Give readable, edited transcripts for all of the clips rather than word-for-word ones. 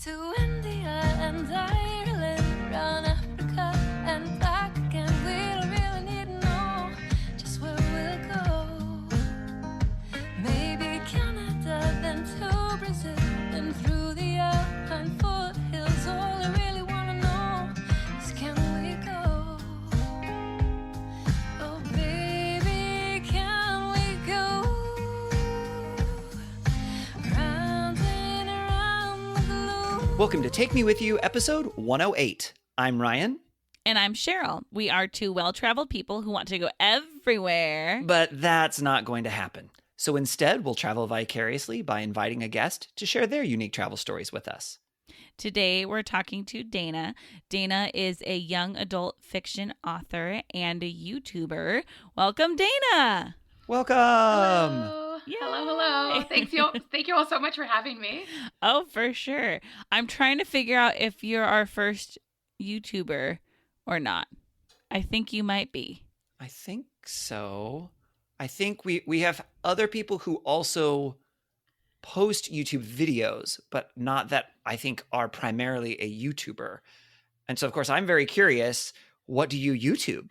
to India and Ireland, round Africa and back again. We don't really need to know just where we'll go. Maybe Canada, then to Brazil, then through the Alpine foothills. All I really want to know is, can we go? Oh baby, can we go? Round and around the globe. Welcome to Take Me With You, episode 108. I'm Ryan. And I'm Cheryl. We are two well-traveled people who want to go everywhere. But that's not going to happen. So instead, we'll travel vicariously by inviting a guest to share their unique travel stories with us. Today, we're talking to Dana. Dana is a young adult fiction author and a YouTuber. Welcome, Dana. Welcome. Hello. Yay. Hello. Thank you all so much for having me. Oh, for sure. I'm trying to figure out if you're our first YouTuber or not. I think you might be. I think so. I think we have other people who also post YouTube videos, but not that I think are primarily a YouTuber. And so, of course, I'm very curious, what do you YouTube?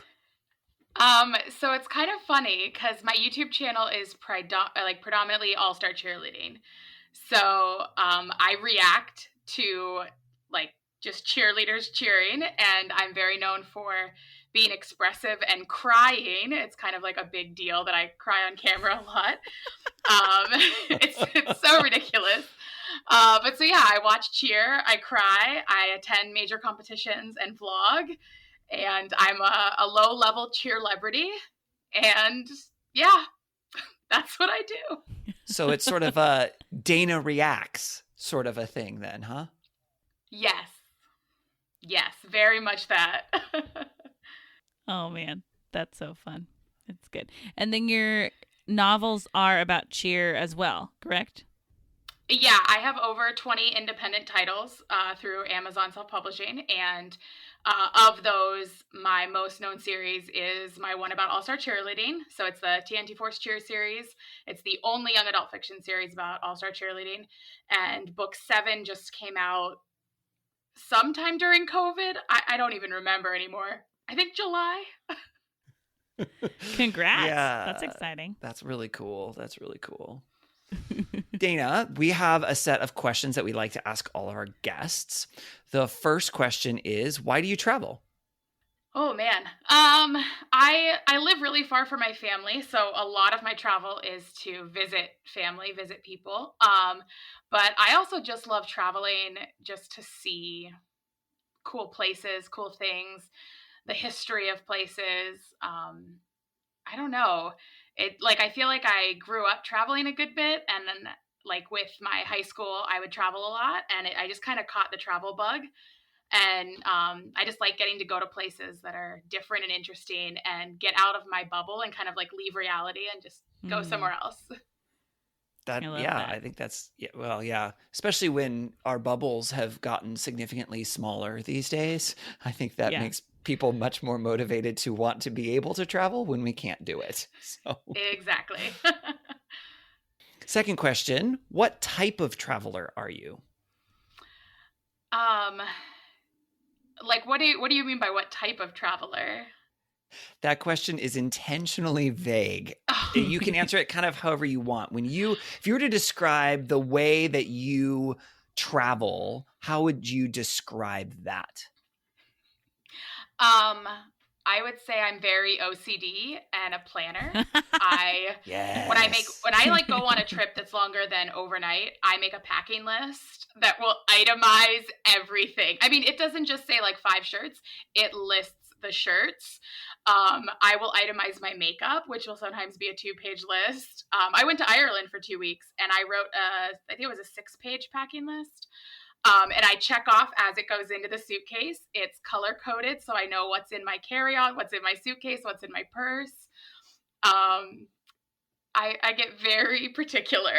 So it's kind of funny because my YouTube channel is predominantly all-star cheerleading. So I react to just cheerleaders cheering, and I'm very known for being expressive and crying. It's kind of like a big deal that I cry on camera a lot. It's so ridiculous. But so yeah, I watch cheer, I cry, I attend major competitions and vlog, and I'm a low-level cheerlebrity, and yeah, that's what I do. So it's sort of a Dana reacts sort of a thing then, huh? Yes, very much that. Oh, man. That's so fun. It's good. And then your novels are about cheer as well, correct? Yeah, I have over 20 independent titles through Amazon self-publishing, and of those, my most known series is my one about all-star cheerleading. So it's the TNT Force Cheer series. It's the only young adult fiction series about all-star cheerleading, and book 7 just came out sometime during COVID. I don't even remember anymore. I think July. Congrats. Yeah. That's exciting. That's really cool. Dana, we have a set of questions that we like to ask all of our guests. The first question is, why do you travel? Oh man. I live really far from my family, so a lot of my travel is to visit family, visit people. But I also just love traveling just to see cool places, cool things, the history of places. I don't know. I feel like I grew up traveling a good bit, and then with my high school, I would travel a lot, and I just kind of caught the travel bug. And I just like getting to go to places that are different and interesting and get out of my bubble and kind of leave reality and just go somewhere else. I think that's, yeah. Especially when our bubbles have gotten significantly smaller these days. I think that makes people much more motivated to want to be able to travel when we can't do it. So. Exactly. Second question, what type of traveler are you? What do you mean by what type of traveler? That question is intentionally vague. You can answer it kind of however you want. If you were to describe the way that you travel, how would you describe that? I would say I'm very OCD and a planner. Yes. When I go on a trip that's longer than overnight, I make a packing list that will itemize everything. I mean, it doesn't just say 5 shirts, it lists the shirts. I will itemize my makeup, which will sometimes be a 2-page list. I went to Ireland for 2 weeks, and I wrote I think it was a 6-page packing list. And I check off as it goes into the suitcase. It's color-coded, so I know what's in my carry-on, what's in my suitcase, what's in my purse. I get very particular.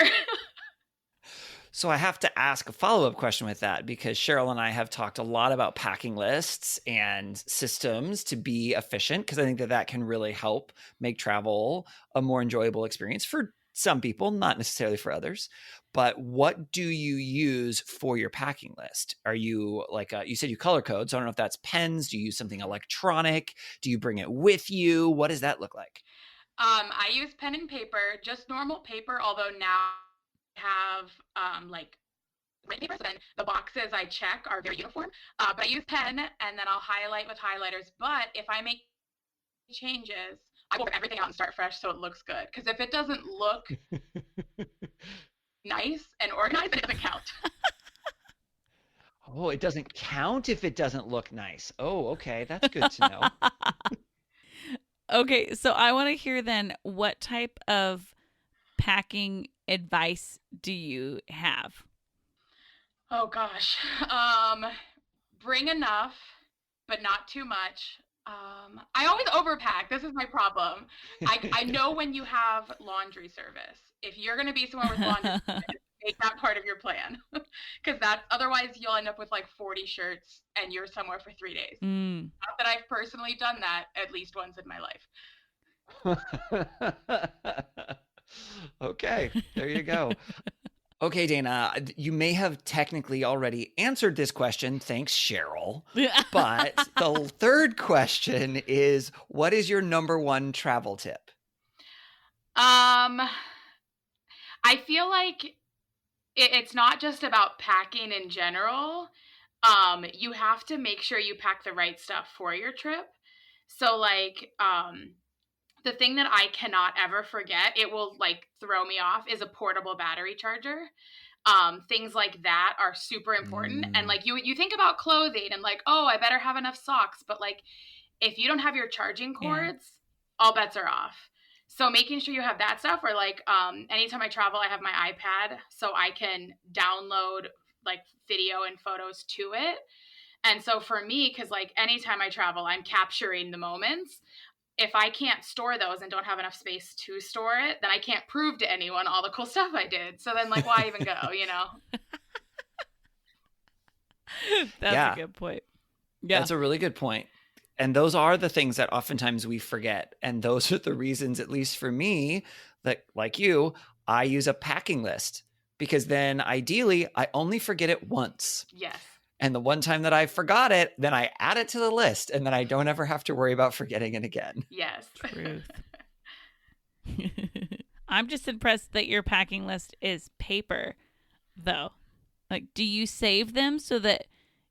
So I have to ask a follow-up question with that, because Cheryl and I have talked a lot about packing lists and systems to be efficient, because I think that can really help make travel a more enjoyable experience for some people, not necessarily for others. but what do you use for your packing list? Are you like, you said you color code, so I don't know if that's pens. Do you use something electronic? Do you bring it with you? What does that look like? I use pen and paper, just normal paper, although now I have like written paper, so then the boxes I check are very uniform. But I use pen, and then I'll highlight with highlighters. But if I make changes, I will rip everything out and start fresh so it looks good. Because if it doesn't look nice and organized, then it doesn't count. Oh, it doesn't count if it doesn't look nice. Oh, okay. That's good to know. Okay, so I want to hear then, what type of packing advice do you have? Oh gosh. Bring enough, but not too much. I always overpack. This is my problem. I know when you have laundry service. If you're going to be somewhere with laundry service, make that part of your plan. Because otherwise you'll end up with like 40 shirts and you're somewhere for 3 days. Not that I've personally done that at least once in my life. Okay, there you go. Okay, Dana, you may have technically already answered this question. Thanks, Cheryl. But the third question is, what is your number one travel tip? I feel like it's not just about packing in general. You have to make sure you pack the right stuff for your trip. So like, the thing that I cannot ever forget, it will like throw me off, is a portable battery charger. Things like that are super important. And like you think about clothing and like, oh, I better have enough socks. But like, if you don't have your charging cords, all bets are off. So making sure you have that stuff, or like, anytime I travel, I have my iPad so I can download like video and photos to it. And so for me, cause like anytime I travel, I'm capturing the moments. If I can't store those and don't have enough space to store it, then I can't prove to anyone all the cool stuff I did. So then like, why even go, you know? That's a good point. Yeah. That's a really good point. And those are the things that oftentimes we forget. And those are the reasons, at least for me, that like you, I use a packing list, because then ideally I only forget it once. Yes. And the one time that I forgot it, then I add it to the list, and then I don't ever have to worry about forgetting it again. Yes. Truth. I'm just impressed that your packing list is paper, though. Like, do you save them so that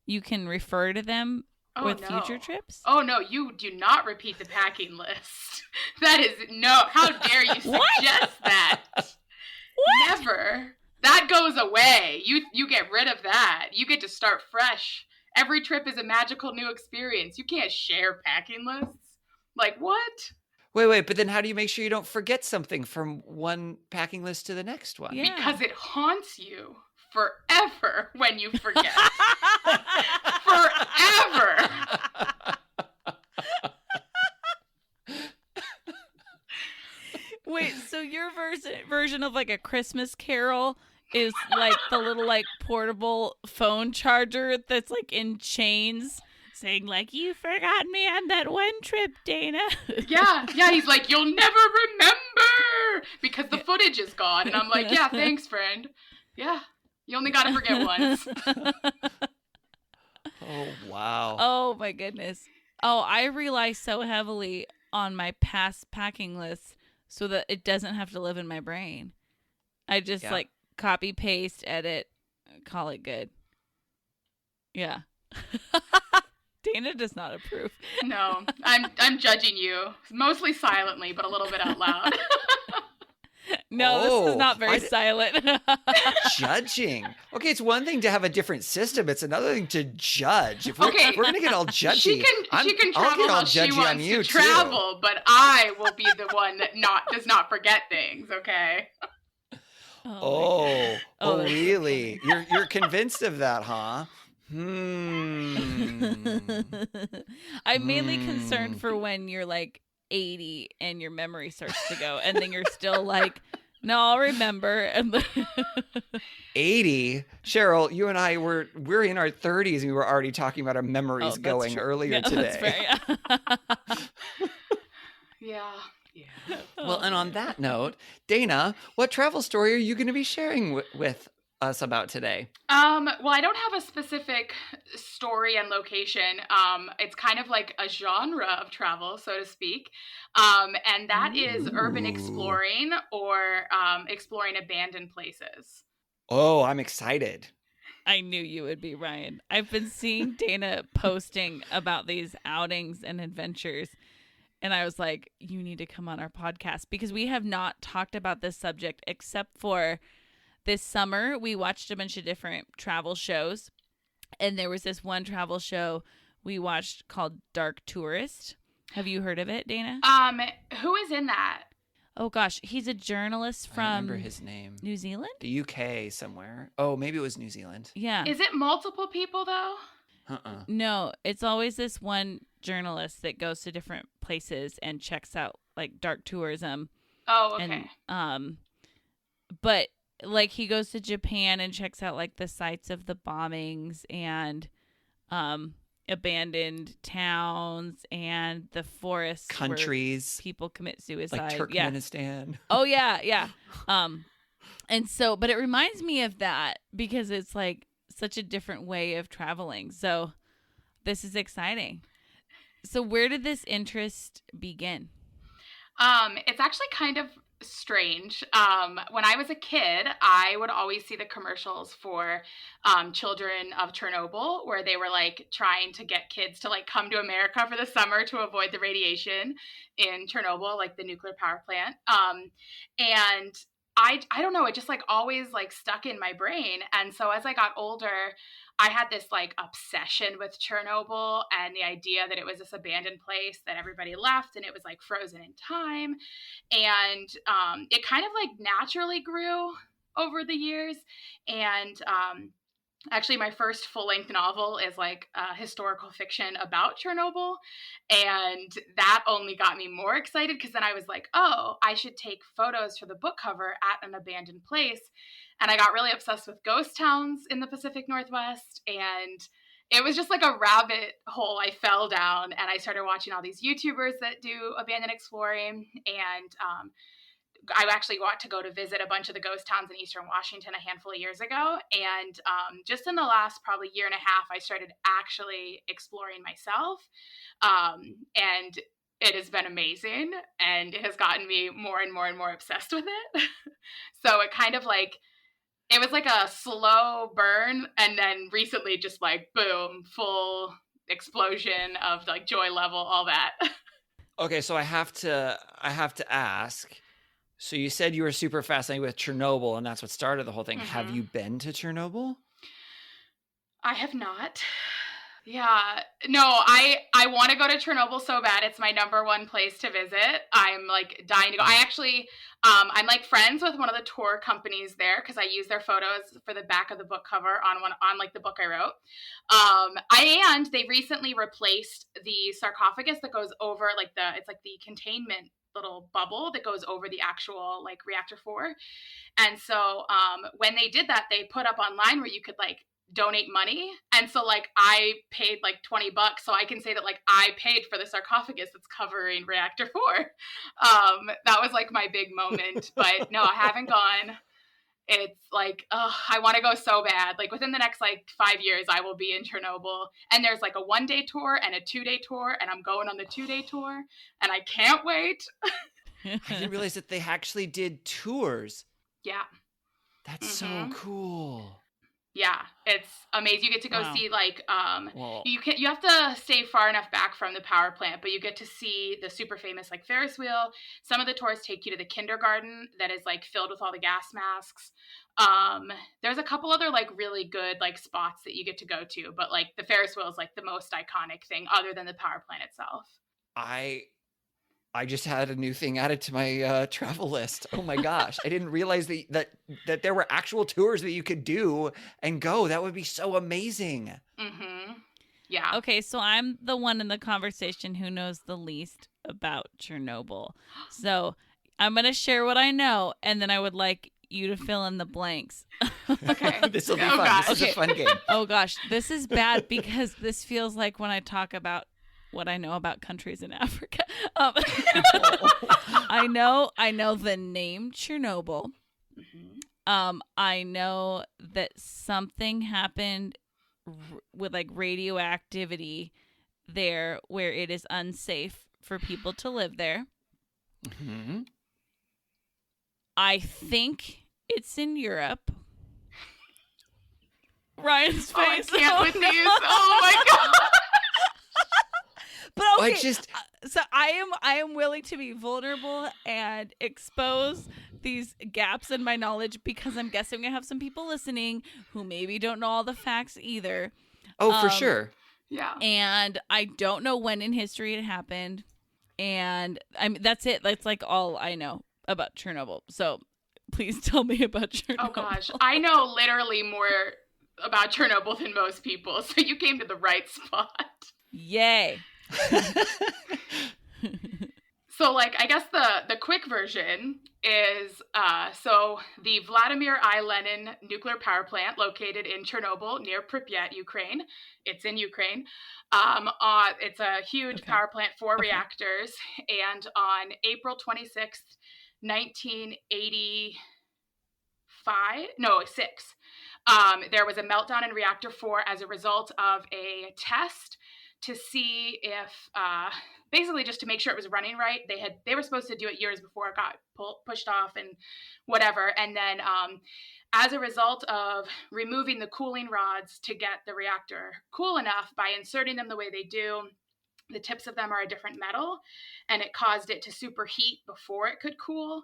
you can refer to them with future trips? Oh, no, you do not repeat the packing list. That is, no, how dare you suggest that? What? Never. That goes away. You get rid of that. You get to start fresh. Every trip is a magical new experience. You can't share packing lists. Like, what? Wait, but then how do you make sure you don't forget something from one packing list to the next one? Yeah. Because it haunts you forever when you forget. Forever. Wait, so your version of like a Christmas Carol is like the little like portable phone charger that's like in chains saying like, you forgot me on that one trip, Dana. Yeah, he's like, you'll never remember because the footage is gone. And I'm like, yeah, thanks, friend. Yeah, you only got to forget once. Oh, wow. Oh, my goodness. Oh, I rely so heavily on my past packing list so that it doesn't have to live in my brain. I just like copy, paste, edit, call it good. Yeah. Dana does not approve. No, I'm judging you, mostly silently, but a little bit out loud. No, this is not very silent. Judging. Okay, it's one thing to have a different system. It's another thing to judge. If we're going to get all judgy, she can travel how she wants to travel, but I will be the one that does not forget things. Okay. Oh, really? You're convinced of that, huh? I'm mainly concerned for when you're like 80 and your memory starts to go, and then you're still like, no, I'll remember. And 80, Cheryl, you and I we're in our 30s, and we were already talking about our memories going earlier today. That's fair, Yeah. Yeah. Well, and on that note, Dana, what travel story are you going to be sharing with us about today? Well, I don't have a specific story and location. It's kind of like a genre of travel, so to speak. And that is urban exploring or exploring abandoned places. Oh, I'm excited. I knew you would be, Ryan. I've been seeing Dana posting about these outings and adventures. And I was like, you need to come on our podcast because we have not talked about this subject except for this summer. We watched a bunch of different travel shows. And there was this one travel show we watched called Dark Tourist. Have you heard of it, Dana? Who is in that? Oh, gosh. He's a journalist I from remember his name. New Zealand? The UK somewhere. Oh, maybe it was New Zealand. Yeah. Is it multiple people though? No, it's always this one journalist that goes to different places and checks out like dark tourism. Oh, okay. And but like he goes to Japan and checks out like the sites of the bombings and abandoned towns and the forests, countries, where people commit suicide, like Turkmenistan. Yeah. Oh yeah. And so, but it reminds me of that because it's like such a different way of traveling. So this is exciting. So where did this interest begin? It's actually kind of strange. When I was a kid, I would always see the commercials for children of Chernobyl, where they were like trying to get kids to like come to America for the summer to avoid the radiation in Chernobyl, like the nuclear power plant. And I don't know, it just like always like stuck in my brain. And so as I got older, I had this like obsession with Chernobyl and the idea that it was this abandoned place that everybody left and it was like frozen in time. And it kind of like naturally grew over the years. And actually, my first full-length novel is like historical fiction about Chernobyl. And that only got me more excited because then I was like, oh, I should take photos for the book cover at an abandoned place. And I got really obsessed with ghost towns in the Pacific Northwest. And it was just like a rabbit hole I fell down. And I started watching all these YouTubers that do abandoned exploring. And I actually got to go to visit a bunch of the ghost towns in Eastern Washington a handful of years ago. And just in the last probably year and a half, I started actually exploring myself. And it has been amazing. And it has gotten me more and more and more obsessed with it. So it kind of like, it was like a slow burn. And then recently just like, boom, full explosion of like joy level, all that. Okay, so I have to ask. So you said you were super fascinated with Chernobyl, and that's what started the whole thing. Mm-hmm. Have you been to Chernobyl? I have not. Yeah. No, I want to go to Chernobyl so bad. It's my number one place to visit. I'm like dying to go. I actually, I'm like friends with one of the tour companies there because I use their photos for the back of the book cover on like the book I wrote. And they recently replaced the sarcophagus that goes over like it's like the containment little bubble that goes over the actual like reactor 4. And so when they did that, they put up online where you could like donate money. And so like I paid like $20, so I can say that like I paid for the sarcophagus that's covering reactor 4. That was like my big moment. But no, I haven't gone. It's like, I want to go so bad. Like within the next like 5 years, I will be in Chernobyl. And there's like a 1-day tour and a 2-day tour. And I'm going on the 2-day tour. And I can't wait. I didn't realize that they actually did tours. Yeah. That's so cool. Yeah, it's amazing. You get to go see like well, you have to stay far enough back from the power plant, but you get to see the super famous like Ferris wheel. Some of the tours take you to the kindergarten that is like filled with all the gas masks. There's a couple other like really good like spots that you get to go to, but like the Ferris wheel is like the most iconic thing other than the power plant itself. I just had a new thing added to my travel list. Oh my gosh. I didn't realize that there were actual tours that you could do and go. That would be so amazing. Mm-hmm. Yeah. Okay, so I'm the one in the conversation who knows the least about Chernobyl. So I'm going to share what I know, and then I would like you to fill in the blanks. Okay. This will be fun. This is a fun game. Oh gosh, this is bad because this feels like when I talk about what I know about countries in Africa. I know the name Chernobyl. I know that something happened with like radioactivity there where it is unsafe for people to live there. Mm-hmm. I think it's in Europe. Ryan's face. Oh, I can't with these. Oh my god. But okay, so I am willing to be vulnerable and expose these gaps in my knowledge because I'm guessing I have some people listening who maybe don't know all the facts either. Oh, for sure. Yeah. And I don't know when in history it happened. And that's it. That's like all I know about Chernobyl. So please tell me about Chernobyl. Oh gosh, I know literally more about Chernobyl than most people, so you came to the right spot. Yay. So, like, I guess the quick version is, so the Vladimir I. Lenin Nuclear Power Plant, located in Chernobyl near Pripyat, Ukraine. It's in Ukraine. It's a huge power plant, 4 reactors, and on April 26th, 1986, there was a meltdown in reactor 4 as a result of a test to see if, basically just to make sure it was running right. They were supposed to do it years before it got pushed off and whatever. And then as a result of removing the cooling rods to get the reactor cool enough by inserting them the way they do, the tips of them are a different metal, and it caused it to superheat before it could cool.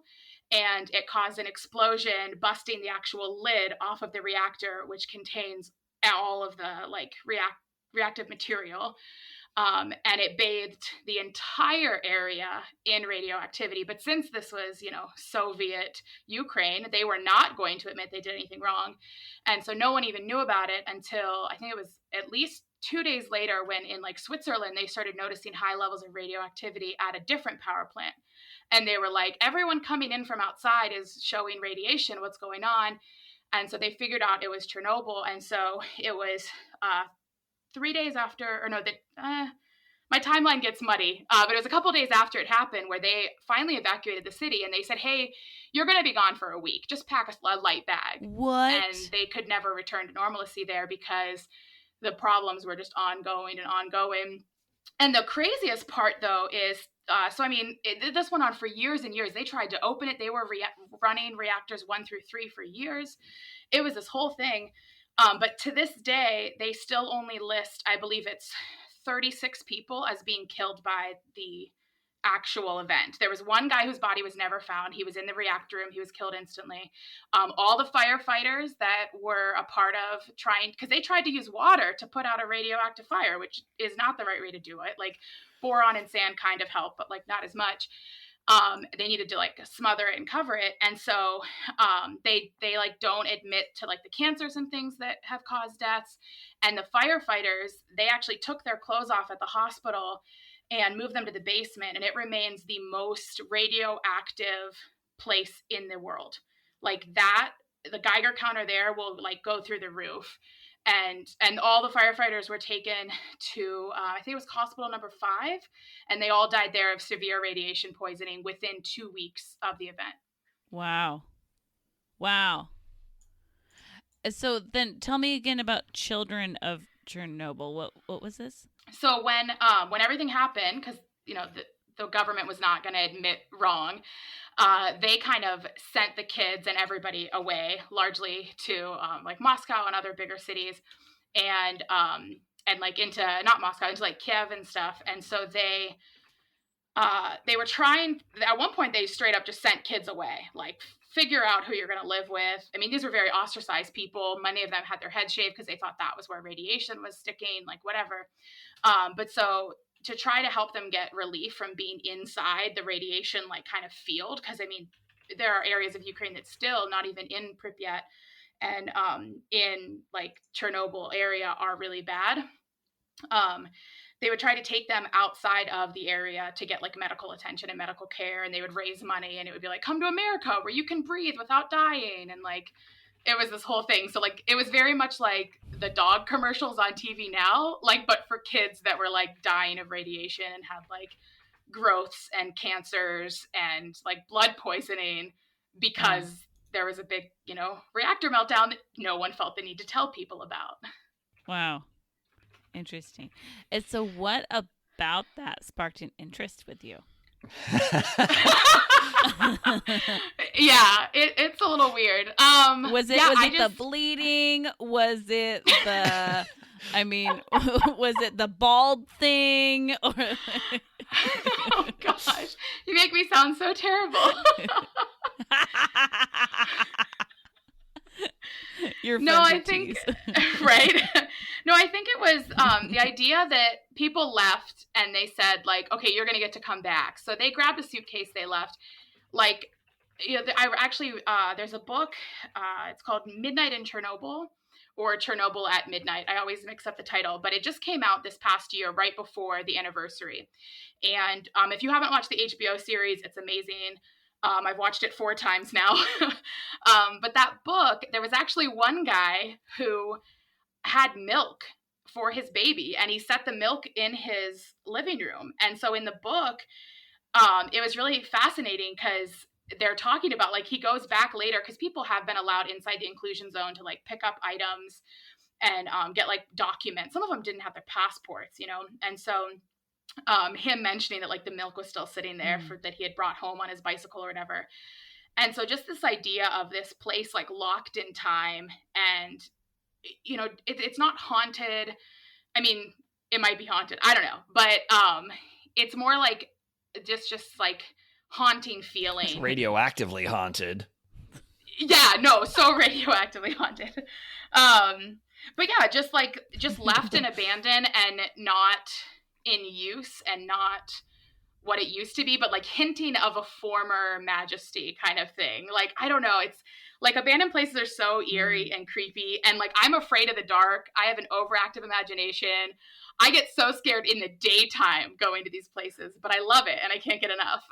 And it caused an explosion, busting the actual lid off of the reactor, which contains all of the like reactive material. And it bathed the entire area in radioactivity. But since this was, Soviet Ukraine, they were not going to admit they did anything wrong. And so no one even knew about it until I think it was at least 2 days later when in like Switzerland, they started noticing high levels of radioactivity at a different power plant. And they were like, everyone coming in from outside is showing radiation. What's going on? And so they figured out it was Chernobyl. And so it was 3 days after, or no, my timeline gets muddy, but it was a couple days after it happened where they finally evacuated the city, and they said, hey, you're going to be gone for a week. Just pack a light bag. What? And they could never return to normalcy there because the problems were just ongoing and ongoing. And the craziest part, though, is, this went on for years and years. They tried to open it. They were running reactors 1 through 3 for years. It was this whole thing. But to this day, they still only list, I believe it's 36 people as being killed by the actual event. There was one guy whose body was never found. He was in the reactor room. He was killed instantly. All the firefighters that were a part of because they tried to use water to put out a radioactive fire, which is not the right way to do it. Like boron and sand kind of help, but like not as much. They needed to like smother it and cover it. And so they like don't admit to like the cancers and things that have caused deaths. And the firefighters, they actually took their clothes off at the hospital and moved them to the basement. And it remains the most radioactive place in the world. Like that, the Geiger counter there will like go through the roof. And all the firefighters were taken to, I think it was hospital number 5, and they all died there of severe radiation poisoning within 2 weeks of the event. Wow. So then tell me again about Children of Chernobyl. What was this? So when everything happened, because, the government was not going to admit wrong, they kind of sent the kids and everybody away, largely to like Moscow and other bigger cities, and like into not Moscow, into like Kiev and stuff. And so they were trying. At one point, they straight up just sent kids away, like figure out who you're going to live with. I mean, these were very ostracized people. Many of them had their heads shaved because they thought that was where radiation was sticking, like whatever. But so to try to help them get relief from being inside the radiation, like kind of field. Cause I mean, there are areas of Ukraine that's still not even in Pripyat and in like Chernobyl area are really bad. They would try to take them outside of the area to get like medical attention and medical care. And they would raise money and it would be like, come to America where you can breathe without dying. And like, it was this whole thing. So like, it was very much like the dog commercials on TV now, like, but for kids that were like dying of radiation and had like growths and cancers and like blood poisoning because there was a big, reactor meltdown that no one felt the need to tell people about. Wow. Interesting. And so what about that sparked an interest with you? Yeah, it's a little weird. Was it the bleeding? Was it the was it the bald thing? Or oh gosh, you make me sound so terrible. You're no, I think right. No, I think it was the idea that people left and they said like, okay, you're gonna get to come back. So they grabbed a suitcase, they left. Like, I actually there's a book. It's called Midnight in Chernobyl, or Chernobyl at Midnight. I always mix up the title, but it just came out this past year, right before the anniversary. And if you haven't watched the HBO series, it's amazing. I've watched it 4 times now. But that book, there was actually one guy who had milk for his baby, and he set the milk in his living room. And so in the book, it was really fascinating because they're talking about, like, he goes back later because people have been allowed inside the inclusion zone to like pick up items and get like documents. Some of them didn't have their passports, and so him mentioning that like the milk was still sitting there that he had brought home on his bicycle or whatever. And so just this idea of this place like locked in time, and it's not haunted. I mean, it might be haunted, I don't know, but it's more like just like haunting feeling. It's radioactively haunted. Yeah, no, so radioactively haunted. But yeah, just left and abandoned and not in use and not what it used to be, but like hinting of a former majesty kind of thing. Like, I don't know, it's like abandoned places are so eerie and creepy, and like I'm afraid of the dark. I have an overactive imagination. I get so scared in the daytime going to these places, but I love it and I can't get enough.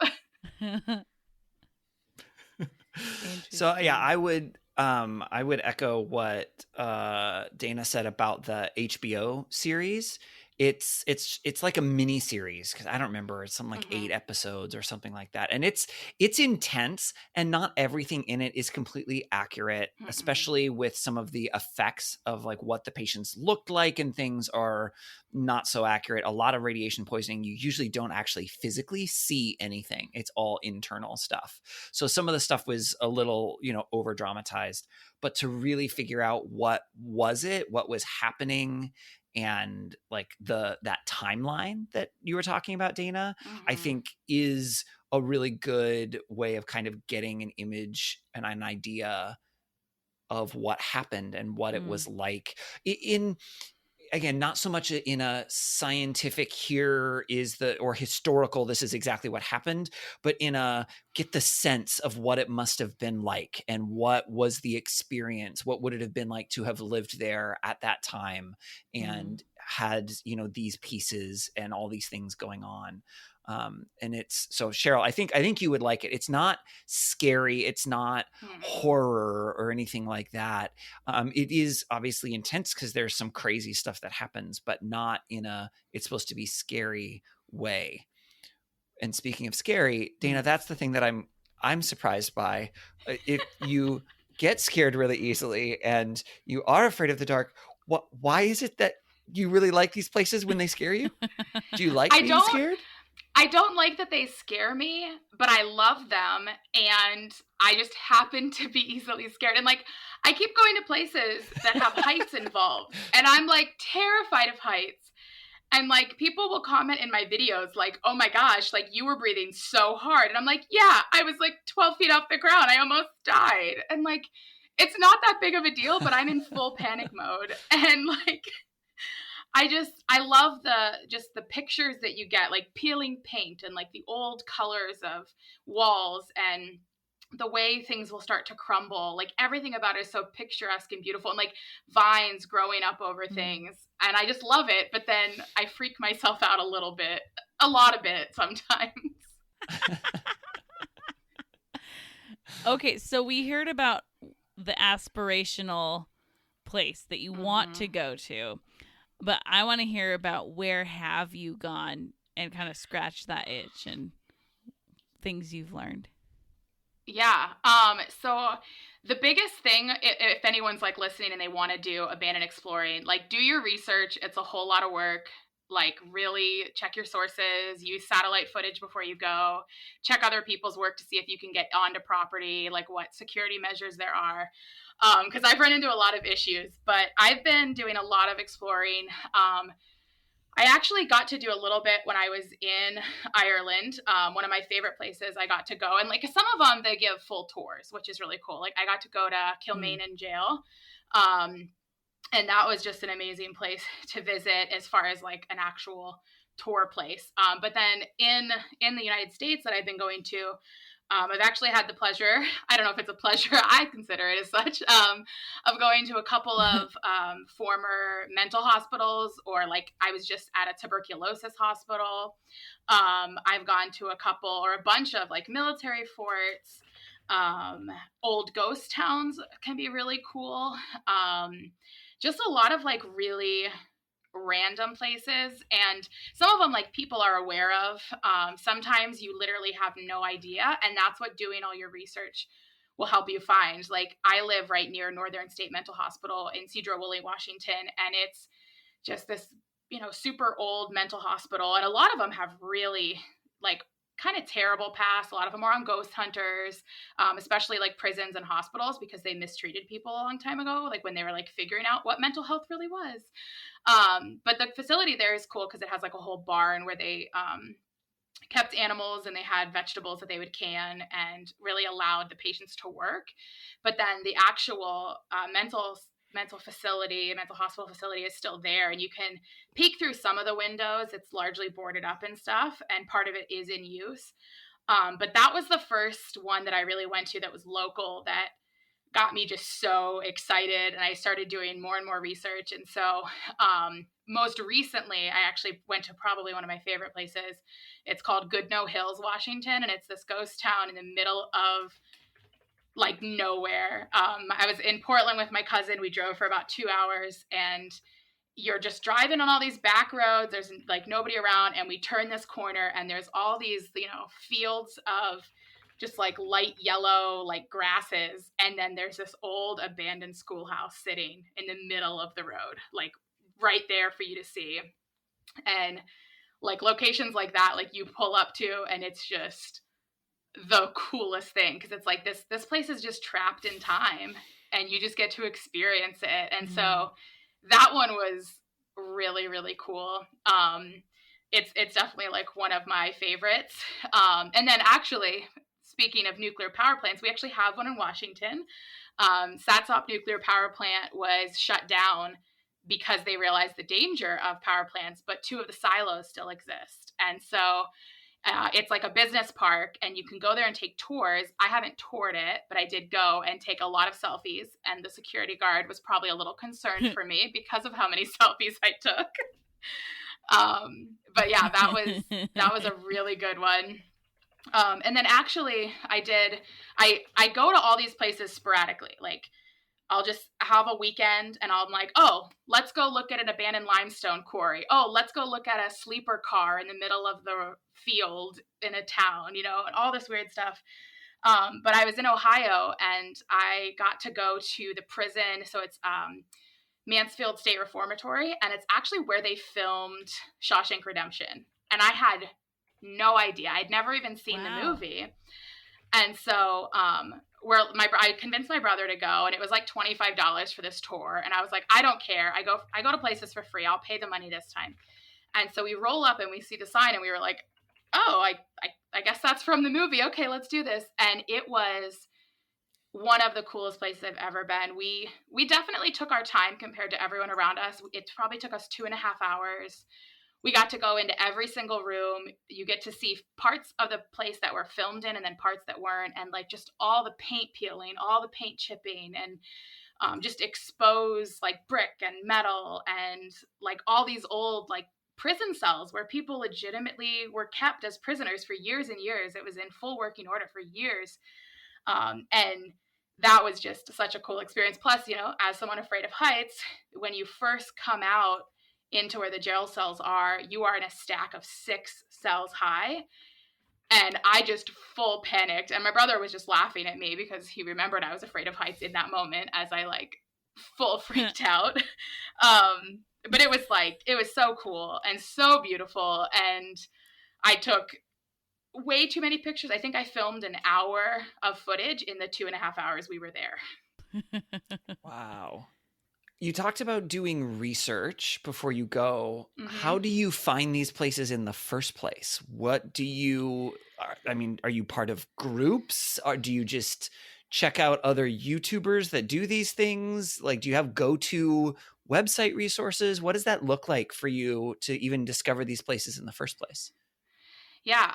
So yeah, I would echo what Dana said about the HBO series. It's like a mini series, because I don't remember, it's something like 8 episodes or something like that, and it's intense, and not everything in it is completely accurate, especially with some of the effects of like what the patients looked like, and things are not so accurate. A lot of radiation poisoning, you usually don't actually physically see anything. It's all internal stuff. So some of the stuff was a little, over dramatized, but to really figure out what was happening, and like that timeline that you were talking about, Dana, I think is a really good way of kind of getting an image and an idea of what happened and what it was like in, again, not so much in a scientific or historical, this is exactly what happened, but in a get the sense of what it must have been like, and what was the experience, what would it have been like to have lived there at that time and had, these pieces and all these things going on. And it's so, Cheryl, I think you would like it. It's not scary. It's not horror or anything like that. It is obviously intense because there's some crazy stuff that happens, but not in it's supposed to be scary way. And speaking of scary, Dana, that's the thing that I'm surprised by. If you get scared really easily and you are afraid of the dark, why is it that you really like these places when they scare you? Do you like being scared? I don't like that they scare me, but I love them, and I just happen to be easily scared. And like, I keep going to places that have heights involved, and I'm like terrified of heights. And like, people will comment in my videos like, oh my gosh, like you were breathing so hard. And I'm like, yeah, I was like 12 feet off the ground. I almost died. And like, it's not that big of a deal, but I'm in full panic mode. And like, I love the pictures that you get, like peeling paint and like the old colors of walls and the way things will start to crumble. Like everything about it is so picturesque and beautiful, and like vines growing up over things. And I just love it. But then I freak myself out a lot of it sometimes. Okay. So we heard about the aspirational place that you want to go to. But I want to hear about where have you gone and kind of scratch that itch and things you've learned. Yeah. So the biggest thing, if anyone's like listening and they want to do abandoned exploring, like do your research. It's a whole lot of work. Like really check your sources, use satellite footage before you go, check other people's work to see if you can get onto property, like what security measures there are. Because I've run into a lot of issues, but I've been doing a lot of exploring. I actually got to do a little bit when I was in Ireland. One of my favorite places I got to go. And like some of them, they give full tours, which is really cool. Like I got to go to Kilmainham Jail. And that was just an amazing place to visit as far as like an actual tour place. But then in the United States that I've been going to, I've actually had the pleasure, I don't know if it's a pleasure, I consider it as such, of going to a couple of former mental hospitals, or like I was just at a tuberculosis hospital. I've gone to a couple or a bunch of like military forts. Old ghost towns can be really cool. Just a lot of like really random places, and some of them like people are aware of. Sometimes you literally have no idea, and that's what doing all your research will help you find. Like I live right near Northern State Mental Hospital in Sedro-Woolley, Washington, and it's just this, super old mental hospital, and a lot of them have really like kind of terrible past. A lot of them are on ghost hunters, especially like prisons and hospitals, because they mistreated people a long time ago, like when they were like figuring out what mental health really was. But the facility there is cool because it has like a whole barn where they kept animals, and they had vegetables that they would can, and really allowed the patients to work. But then the actual mental hospital facility is still there, and you can peek through some of the windows. It's largely boarded up and stuff, and part of it is in use. But that was the first one that I really went to that was local, that got me just so excited, and I started doing more and more research. And so most recently, I actually went to probably one of my favorite places. It's called Goodnoe HIlls, Washington, and it's this ghost town in the middle of like nowhere. I was in Portland with my cousin. We drove for about 2 hours, and you're just driving on all these back roads. There's like nobody around, and we turn this corner, and there's all these, fields of just like light yellow, like grasses. And then there's this old abandoned schoolhouse sitting in the middle of the road, like right there for you to see. And like locations like that, like you pull up to, and it's just the coolest thing, because it's like this place is just trapped in time, and you just get to experience it. And so that one was really, really cool. It's definitely like one of my favorites. And then actually, speaking of nuclear power plants, we actually have one in Washington. Satsop Nuclear Power Plant was shut down because they realized the danger of power plants, but 2 of the silos still exist. And so it's like a business park, and you can go there and take tours. I haven't toured it, but I did go and take a lot of selfies, and the security guard was probably a little concerned for me because of how many selfies I took. But yeah, that was a really good one. And then actually I go to all these places sporadically. Like I'll just have a weekend, and I'm like, oh, let's go look at an abandoned limestone quarry. Oh, let's go look at a sleeper car in the middle of the field in a town, and all this weird stuff. But I was in Ohio, and I got to go to the prison. So it's Mansfield State Reformatory, and it's actually where they filmed Shawshank Redemption. And I had no idea. I'd never even seen the movie. And so I convinced my brother to go, and it was like $25 for this tour. And I was like, I don't care. I go to places for free. I'll pay the money this time. And so we roll up, and we see the sign, and we were like, oh, I guess that's from the movie. Okay, let's do this. And it was one of the coolest places I've ever been. We definitely took our time compared to everyone around us. It probably took us 2.5 hours. We got to go into every single room. You get to see parts of the place that were filmed in, and then parts that weren't, and like just all the paint peeling, all the paint chipping, and just expose like brick and metal, and like all these old like prison cells where people legitimately were kept as prisoners for years and years. It was in full working order for years. And that was just such a cool experience. Plus, you know, as someone afraid of heights, when you first come out into where the jail cells are, you are in a stack of 6 cells high. And I just full panicked. And my brother was just laughing at me because he remembered I was afraid of heights in that moment as I like full freaked out. But it was so cool and so beautiful. And I took way too many pictures. I think I filmed an hour of footage in the 2.5 hours we were there. Wow. You talked about doing research before you go. Mm-hmm. How do you find these places in the first place? What do you, I mean, are you part of groups? Or do you just check out other YouTubers that do these things? Like, do you have go-to website resources? What does that look like for you to even discover these places in the first place? Yeah,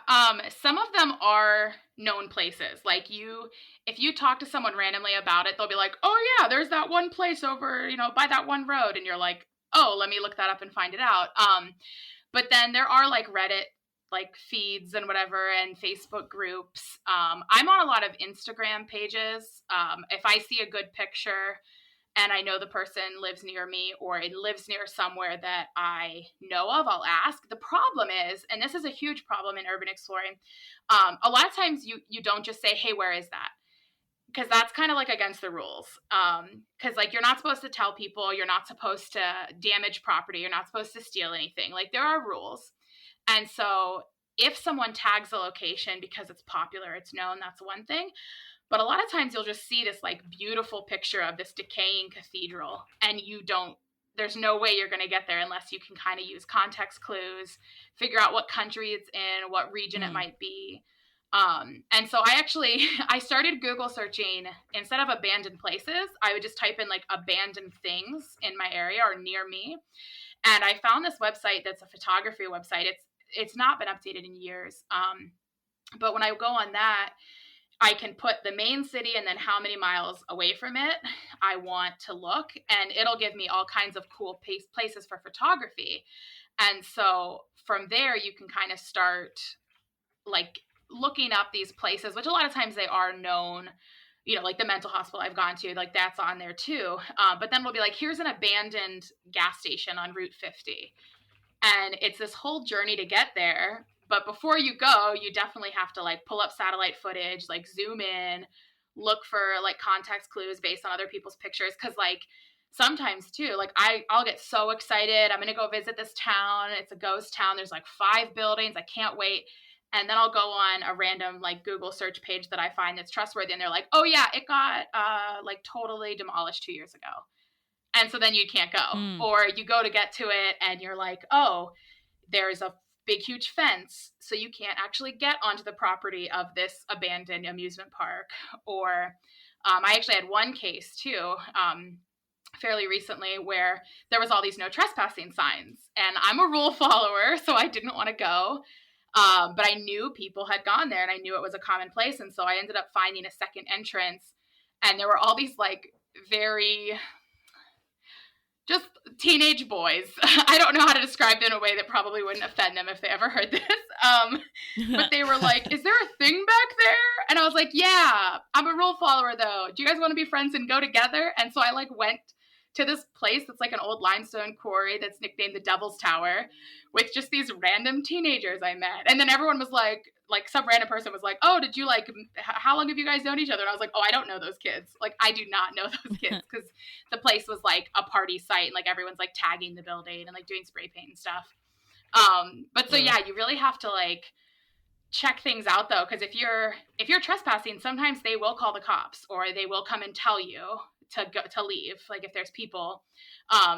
some of them are known places. Like if you talk to someone randomly about it, they'll be like, oh yeah, there's that one place over, you know, by that one road. And you're like, oh, let me look that up and find it out. But then there are like Reddit, like feeds and whatever, and Facebook groups. I'm on a lot of Instagram pages. If I see a good picture and I know the person lives near me or it lives near somewhere that I know of, I'll ask. The problem is, and this is a huge problem in urban exploring, a lot of times you don't just say, hey, where is that? Because that's kind of like against the rules. Because like you're not supposed to tell people, you're not supposed to damage property, you're not supposed to steal anything. Like there are rules. And so if someone tags a location because it's popular, it's known, that's one thing. But a lot of times you'll just see this like beautiful picture of this decaying cathedral and there's no way you're going to get there unless you can kind of use context clues, figure out what country it's in, what region it might be. And so I started Google searching instead of abandoned places. I would just type in like abandoned things in my area or near me. And I found this website that's a photography website. It's not been updated in years. But when I go on that, I can put the main city and then how many miles away from it I want to look, and it'll give me all kinds of cool places for photography. And so from there, you can kind of start like looking up these places, which a lot of times they are known, you know, like the mental hospital I've gone to, like that's on there too. But then we'll be like, here's an abandoned gas station on Route 50. And it's this whole journey to get there. But before you go, you definitely have to like pull up satellite footage, like zoom in, look for like context clues based on other people's pictures. Cause like sometimes too, like I'll get so excited. I'm going to go visit this town. It's a ghost town. There's like 5 buildings. I can't wait. And then I'll go on a random like Google search page that I find that's trustworthy. And they're like, oh yeah, it got like totally demolished 2 years ago. And so then you can't go. Or you go to get to it and you're like, oh, there's a big, huge fence, so you can't actually get onto the property of this abandoned amusement park. Or I actually had one case too, fairly recently, where there was all these no trespassing signs. And I'm a rule follower, so I didn't want to go. But I knew people had gone there and I knew it was a common place. And so I ended up finding a second entrance. And there were all these like very just teenage boys. I don't know how to describe them in a way that probably wouldn't offend them if they ever heard this. But they were like, is there a thing back there? And I was like, yeah, I'm a rule follower though. Do you guys want to be friends and go together? And so I like went to this place that's like an old limestone quarry that's nicknamed the Devil's Tower with just these random teenagers I met. And then everyone was like some random person was like, oh, did you like, how long have you guys known each other? And I was like, oh, I don't know those kids. Like, I do not know those kids because the place was like a party site. And like everyone's like tagging the building and like doing spray paint and stuff. But so yeah, you really have to like check things out though. Cause if you're trespassing, sometimes they will call the cops or they will come and tell you to leave, like if there's people.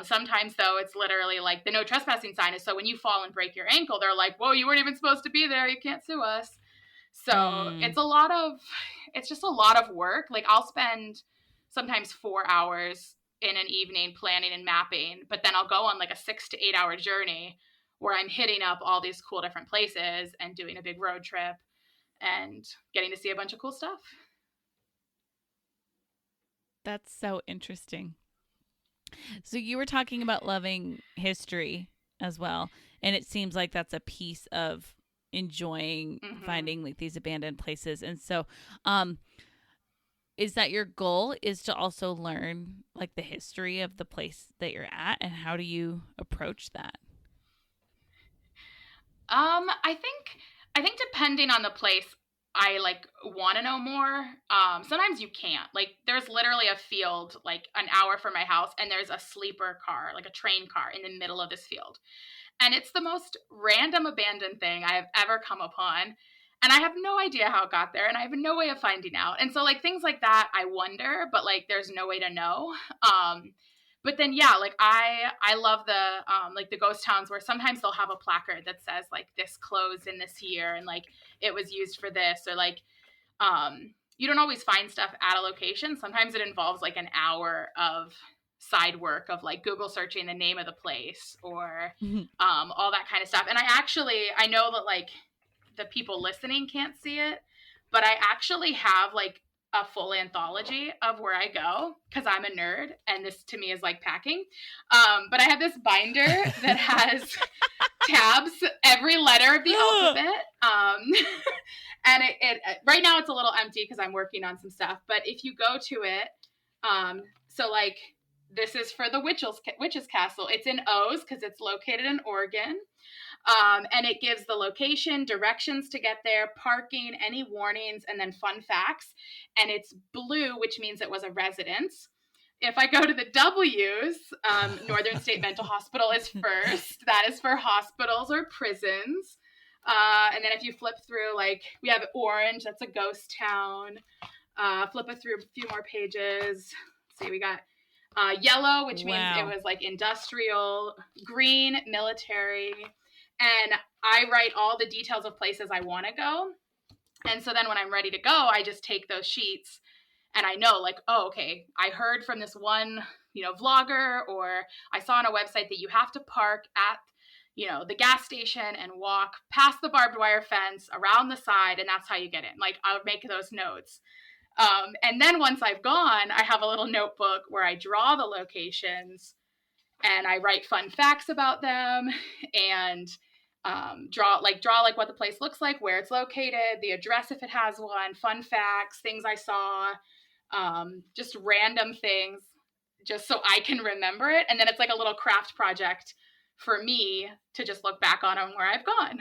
Sometimes though it's literally like the no trespassing sign is so when you fall and break your ankle, they're like, whoa, you weren't even supposed to be there, you can't sue us. So it's just a lot of work. Like I'll spend sometimes 4 hours in an evening planning and mapping, but then I'll go on like a 6 to 8 hour journey where I'm hitting up all these cool different places and doing a big road trip and getting to see a bunch of cool stuff. That's so interesting. So you were talking about loving history as well, and it seems like that's a piece of enjoying finding like these abandoned places. And so is that your goal is to also learn like the history of the place that you're at, and how do you approach that? I think depending on the place, I like want to know more. Sometimes you can't. Like there's literally a field like an hour from my house, and there's a sleeper car, like a train car in the middle of this field. And it's the most random abandoned thing I have ever come upon. And I have no idea how it got there, and I have no way of finding out. And so like things like that, I wonder, but like there's no way to know. But then yeah, like I love the like the ghost towns where sometimes they'll have a placard that says like this closed in this year and like it was used for this, or like you don't always find stuff at a location. Sometimes it involves like an hour of side work of like Google searching the name of the place or all that kind of stuff. And I know that like the people listening can't see it, but I actually have like a full anthology of where I go because I'm a nerd and this to me is like packing. But I have this binder that has tabs, every letter of the alphabet. And it right now it's a little empty because I'm working on some stuff. But if you go to it, so like this is for the Witch's Castle. It's in O's because it's located in Oregon. And it gives the location, directions to get there, parking, any warnings, and then fun facts. And it's blue, which means it was a residence. If I go to the W's, Northern State Mental Hospital is first. That is for hospitals or prisons. And then if you flip through, like, we have orange, that's a ghost town. Flip it through a few more pages. Let's see, we got yellow, which means it was like industrial, green, military. And I write all the details of places I want to go. And so then when I'm ready to go, I just take those sheets and I know like, oh, okay, I heard from this one, vlogger, or I saw on a website that you have to park at, the gas station and walk past the barbed wire fence around the side. And that's how you get in. Like I'll make those notes. And then once I've gone, I have a little notebook where I draw the locations and I write fun facts about them and draw what the place looks like, where it's located, the address if it has one, fun facts, things I saw, just random things, just so I can remember it. And then it's like a little craft project for me to just look back on where I've gone.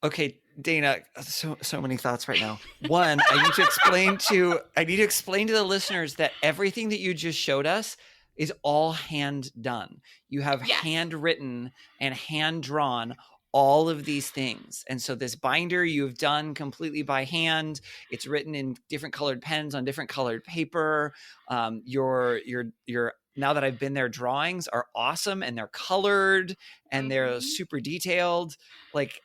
Okay, Dana, so many thoughts right now. One, I need to explain to the listeners that everything that you just showed us is all hand done. You have handwritten and hand drawn all of these things. And so this binder you've done completely by hand. It's written in different colored pens on different colored paper. Your now that I've been there, drawings are awesome and they're colored and they're super detailed. Like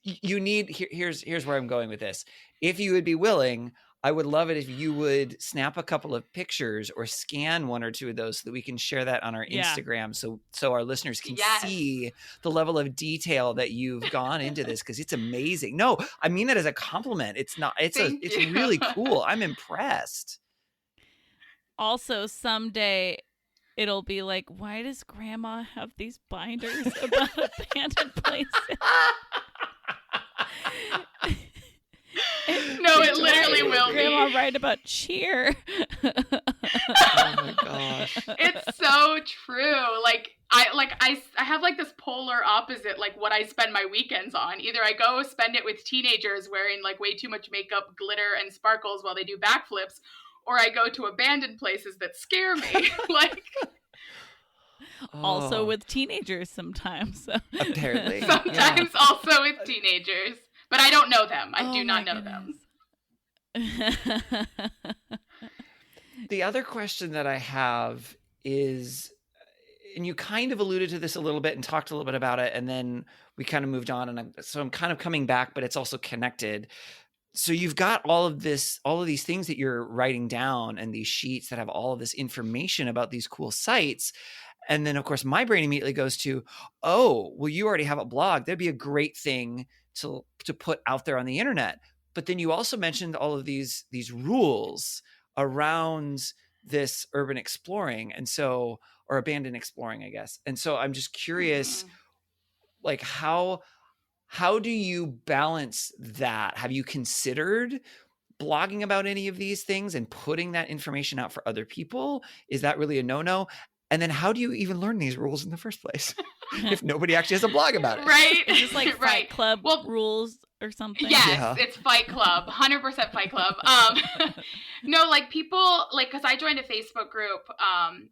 you need, here's where I'm going with this. If you would be willing, I would love it if you would snap a couple of pictures or scan one or two of those so that we can share that on our Instagram so our listeners can see the level of detail that you've gone into this, because it's amazing. No, I mean that as a compliment. It's really cool. I'm impressed. Also, someday it'll be like, why does Grandma have these binders about abandoned places? No, it literally will Grandma be. write about cheer. Oh my gosh. It's so true. Like I have like this polar opposite, like what I spend my weekends on. Either I go spend it with teenagers wearing like way too much makeup, glitter, and sparkles while they do backflips, or I go to abandoned places that scare me. Like also with teenagers sometimes. So. Apparently. Sometimes also with teenagers. But I don't know them. I do not know them. The other question that I have is, and you kind of alluded to this a little bit and talked a little bit about it, and then we kind of moved on, and I'm kind of coming back, but it's also connected. So you've got all of these things that you're writing down and these sheets that have all of this information about these cool sites. And then of course my brain immediately goes to, oh, well, you already have a blog. That'd be a great thing to put out there on the internet. But then you also mentioned all of these rules around this urban exploring, or abandoned exploring, I guess. And so I'm just curious, like how do you balance that? Have you considered blogging about any of these things and putting that information out for other people? Is that really a no-no? And then how do you even learn these rules in the first place if nobody actually has a blog about it? Right. Is this like Fight Right. Club Well, rules or something? Yes, Yeah. it's Fight Club, 100% Fight Club. No, like people, like, cause I joined a Facebook group.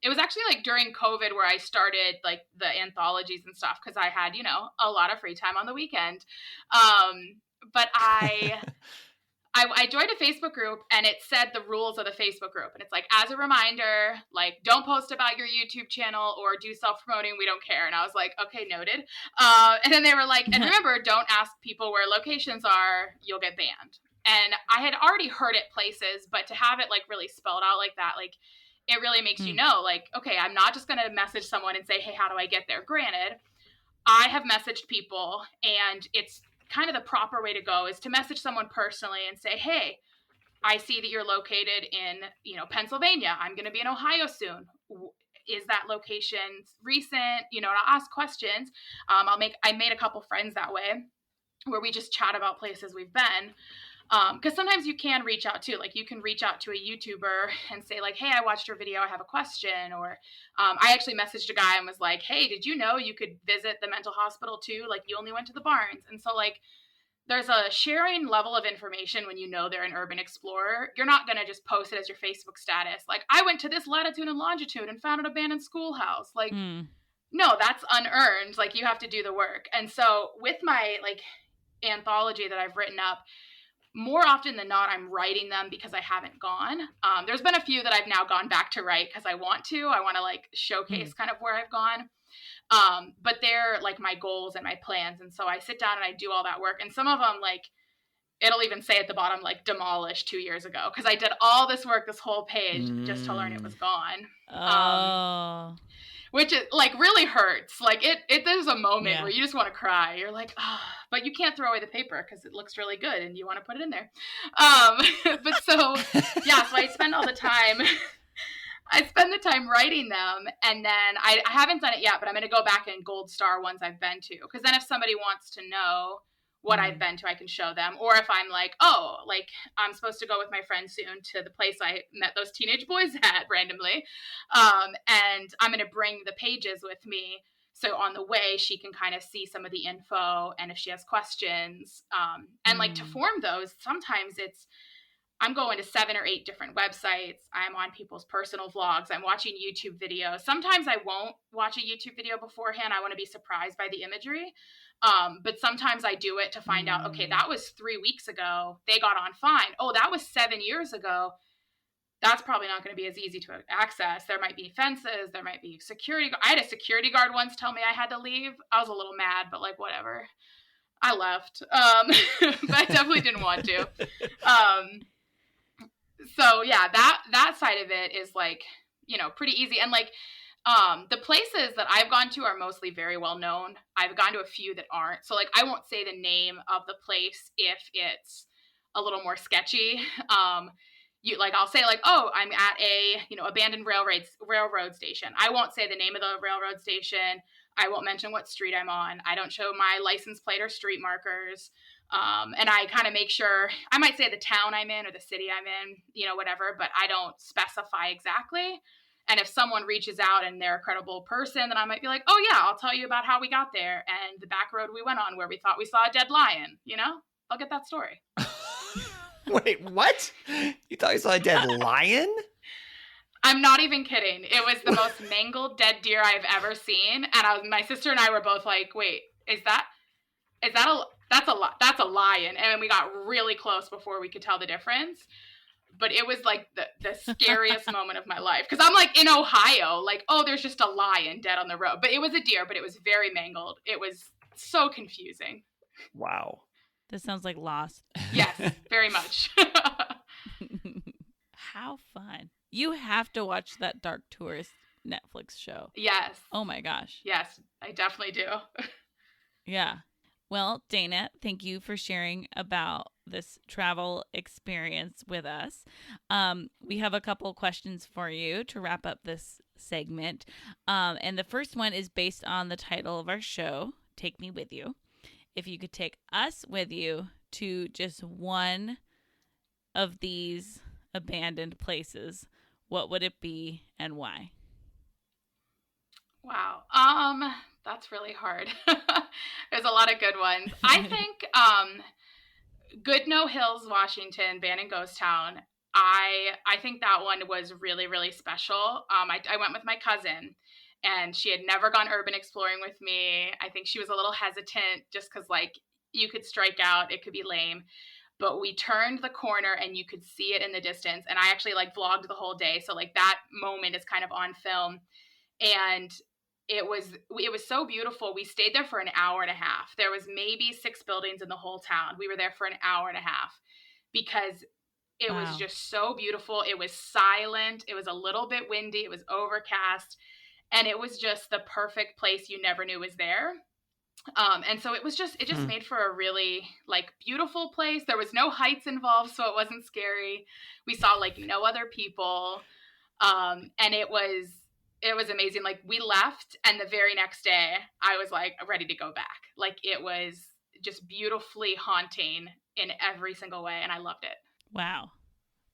It was actually like during COVID where I started like the anthologies and stuff. Cause I had, a lot of free time on the weekend. But I joined a Facebook group and it said the rules of the Facebook group. And it's like, as a reminder, like, don't post about your YouTube channel or do self-promoting. We don't care. And I was like, okay, noted. And then they were like, and remember, don't ask people where locations are. You'll get banned. And I had already heard it places, but to have it like really spelled out like that, like it really makes you know, like, okay, I'm not just going to message someone and say, hey, how do I get there? Granted, I have messaged people and it's kind of the proper way to go is to message someone personally and say, hey, I see that you're located in, Pennsylvania. I'm going to be in Ohio soon. Is that location recent? And I'll ask questions. I made a couple friends that way where we just chat about places we've been. Because sometimes you can reach out too. Like you can reach out to a YouTuber and say like, hey, I watched your video. I have a question. Or I actually messaged a guy and was like, hey, did you know you could visit the mental hospital too? Like you only went to the Barnes. And so like there's a sharing level of information when you know they're an urban explorer. You're not going to just post it as your Facebook status. Like I went to this latitude and longitude and found an abandoned schoolhouse. Like, no, that's unearned. Like you have to do the work. And so with my like anthology that I've written up, more often than not, I'm writing them because I haven't gone. There's been a few that I've now gone back to write because I want to like showcase kind of where I've gone. But they're like my goals and my plans. And so I sit down and I do all that work. And some of them, like, it'll even say at the bottom, like demolished 2 years ago. Cause I did all this work, this whole page just to learn it was gone. Which it like really hurts. Like there's a moment where you just want to cry. You're like, but you can't throw away the paper because it looks really good and you want to put it in there. But so I spend all the time. I spend the time writing them, and then I haven't done it yet, but I'm going to go back and gold star ones I've been to. Because then if somebody wants to know what I've been to, I can show them. Or if I'm like, oh, like I'm supposed to go with my friend soon to the place I met those teenage boys at randomly. And I'm going to bring the pages with me. So on the way, she can kind of see some of the info and if she has questions. And like to form those, sometimes I'm going to 7 or 8 different websites. I'm on people's personal vlogs. I'm watching YouTube videos. Sometimes I won't watch a YouTube video beforehand. I want to be surprised by the imagery. But sometimes I do it to find out, okay, that was 3 weeks ago. They got on fine. Oh, that was 7 years ago. That's probably not going to be as easy to access. There might be fences. There might be security. I had a security guard once tell me I had to leave. I was a little mad, but like, whatever. I left. But I definitely didn't want to. So yeah, that side of it is like, pretty easy. And like, the places that I've gone to are mostly very well known. I've gone to a few that aren't. So like, I won't say the name of the place if it's a little more sketchy. I'll say like, oh, I'm at a, abandoned railroad station. I won't say the name of the railroad station. I won't mention what street I'm on. I don't show my license plate or street markers. And I kind of make sure, I might say the town I'm in or the city I'm in, whatever, but I don't specify exactly. And if someone reaches out and they're a credible person, then I might be like, oh yeah, I'll tell you about how we got there and the back road we went on where we thought we saw a dead lion, I'll get that story. Wait, what? You thought you saw a dead lion? I'm not even kidding. It was the most mangled dead deer I've ever seen. And my sister and I were both like, wait, that's a lion. And we got really close before we could tell the difference. But it was like the scariest moment of my life. Because I'm like in Ohio, like, oh, there's just a lion dead on the road. But it was a deer, but it was very mangled. It was so confusing. Wow. This sounds like Lost. Yes, very much. How fun. You have to watch that Dark Tourist Netflix show. Yes. Oh my gosh. Yes, I definitely do. Yeah. Well, Dana, thank you for sharing about this travel experience with us. We have a couple questions for you to wrap up this segment. And the first one is based on the title of our show, Take Me With You. If you could take us with you to just one of these abandoned places, what would it be and why? Wow. That's really hard. There's a lot of good ones. I think Goodnoe Hills, Washington, Abandoned Ghost Town. I think that one was really, really special. I went with my cousin, and she had never gone urban exploring with me. I think she was a little hesitant just because, like, you could strike out, it could be lame. But we turned the corner and you could see it in the distance. And I actually like vlogged the whole day. So like that moment is kind of on film. And it was so beautiful. We stayed there for an hour and a half. There was maybe 6 buildings in the whole town. We were there for an hour and a half because it was just so beautiful. It was silent. It was a little bit windy. It was overcast. And it was just the perfect place you never knew was there. And so it just made for a really like beautiful place. There was no heights involved, so it wasn't scary. We saw like no other people. And it was amazing. Like we left, and the very next day I was like ready to go back. Like it was just beautifully haunting in every single way. And I loved it. Wow.